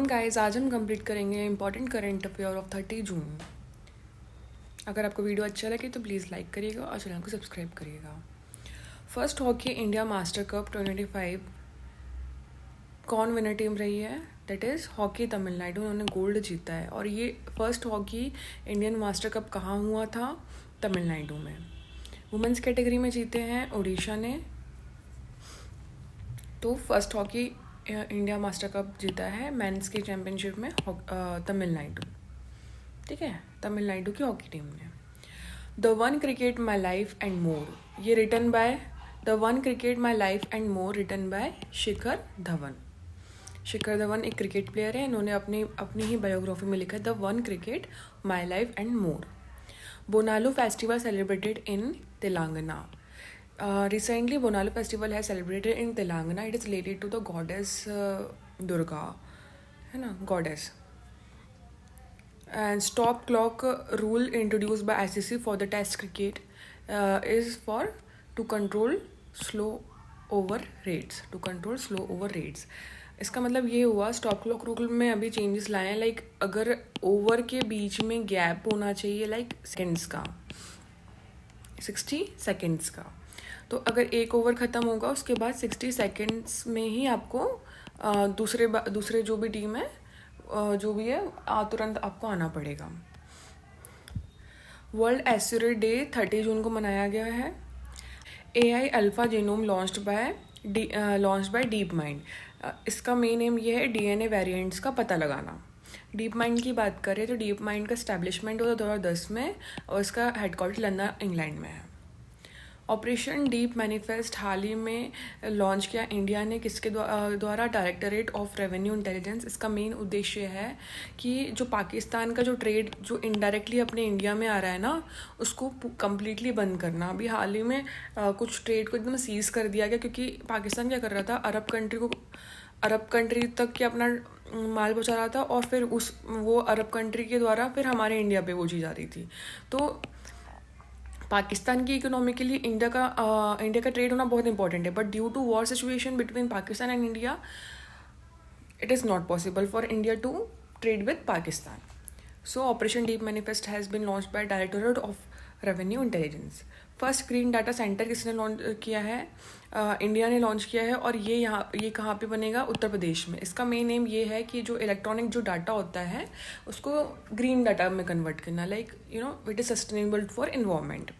Guys, आज हम complete करेंगे इंपॉर्टेंट करंट अफेयर ऑफ 30 जून। अगर आपको वीडियो अच्छा लगे तो प्लीज़ लाइक करिएगा और चैनल को सब्सक्राइब करिएगा। First hockey India master cup 2025 कौन विनर टीम रही है? That is hockey Tamil Nadu. उन्होंने गोल्ड जीता है और ये first hockey Indian master cup कहाँ हुआ था? तमिलनाडु में। वुमेंस कैटेगरी में जीते हैं उड़ीसा ने। तो first hockey India master cup जीता है मेंस की चैम्पियनशिप में तमिलनाडु। ठीक है, तमिलनाडु की हॉकी टीम ने। The one cricket my life and more, ये written by the one cricket my life and more written by Shikhar Dhawan. Shikhar Dhawan एक क्रिकेट प्लेयर है। इन्होंने अपनी ही बायोग्राफी में लिखा है the one cricket my life and more. Bonalu festival celebrated in Telangana. Recently, Bonalu festival has celebrated in Telangana. It is related to the goddess Durga, है ना, goddess. And stop clock rule introduced by ICC for the test cricket is for to control slow over rates. To control slow over rates. इसका मतलब ये हुआ stop clock rule में अभी changes लाए हैं। लाइक अगर ओवर के बीच में गैप होना चाहिए लाइक सेकेंड्स का, 60 सेकेंड्स का। तो अगर एक ओवर ख़त्म होगा उसके बाद 60 सेकेंड्स में ही आपको दूसरे जो भी टीम है जो भी है तुरंत आपको आना पड़ेगा। वर्ल्ड एस्यूरेट डे 30 जून को मनाया गया है। AI alpha genome launched by deep mind. इसका मेन एम ये है DNA वेरिएंट्स का पता लगाना। डीप माइंड की बात करें तो डीप माइंड का स्टैब्लिशमेंट हुआ 2010 में और इसका हेडक्वार्टर लंदन इंग्लैंड में है। ऑपरेशन डीप मैनिफेस्ट हाल ही में लॉन्च किया इंडिया ने, किसके द्वारा? Directorate of revenue intelligence. इसका मेन उद्देश्य है कि जो पाकिस्तान का जो ट्रेड जो इनडायरेक्टली अपने इंडिया में आ रहा है ना, उसको कम्प्लीटली बंद करना। अभी हाल ही में कुछ ट्रेड को एकदम सीज कर दिया गया क्योंकि पाकिस्तान क्या कर रहा था, अरब कंट्री तक के अपना माल पहुँचा रहा था और फिर वो अरब कंट्री के द्वारा फिर हमारे इंडिया पे वो चीज़ आ रही थी। तो पाकिस्तान की इकोनॉमी के लिए इंडिया का ट्रेड होना बहुत इंपॉर्टेंट है, but due to war situation between Pakistan and India it is not possible for India to trade with Pakistan. So operation deep manifest has been launch by directorate of revenue intelligence. First green data centre किसने launch किया है? India ने launch किया है और ये कहाँ पे बनेगा? उत्तर प्रदेश में। इसका मेन एम ये है कि जो इलेक्ट्रॉनिक जो डाटा होता है उसको ग्रीन डाटा में कन्वर्ट करना, like it is sustainable for environment.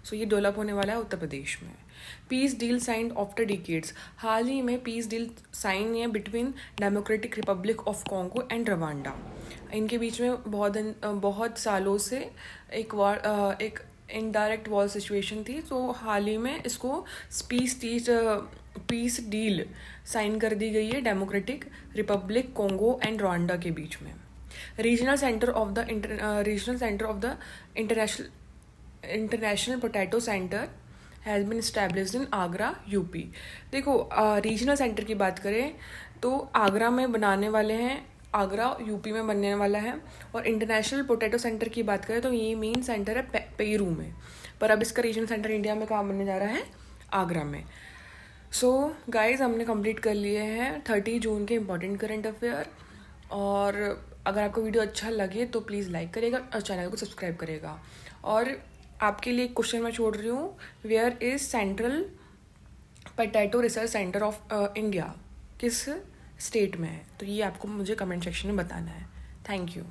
So ये डेवलप होने वाला है उत्तर प्रदेश में। Peace deal signed after decades. हाल ही में पीस डील साइन है between Democratic Republic of Congo and Rwanda. इनके बीच में बहुत सालों से एक इनडायरेक्ट वॉर सिचुएशन थी। तो हाल ही में इसको पीस डील साइन कर दी गई है democratic Republic Congo and Rwanda के बीच में। Regional centre of the international potato centre has been established in Agra, UP. देखो, रीजनल सेंटर की बात करें तो आगरा में बनाने वाले हैं, आगरा यूपी में बनने वाला है। और इंटरनेशनल पोटैटो सेंटर की बात करें तो ये मेन सेंटर है पेरू में, पर अब इसका रीजनल सेंटर इंडिया में कहाँ बनने जा रहा है? आगरा में। सो गाइज, हमने कंप्लीट कर लिए हैं 30 जून के इंपॉर्टेंट करंट अफेयर। और अगर आपको वीडियो अच्छा लगे तो प्लीज़ लाइक करिएगा और चैनल को सब्सक्राइब करिएगा। और आपके लिए एक क्वेश्चन मैं छोड़ रही हूँ, where is central potato research centre of India, किस स्टेट में है? तो ये आपको मुझे कमेंट सेक्शन में बताना है। Thank you.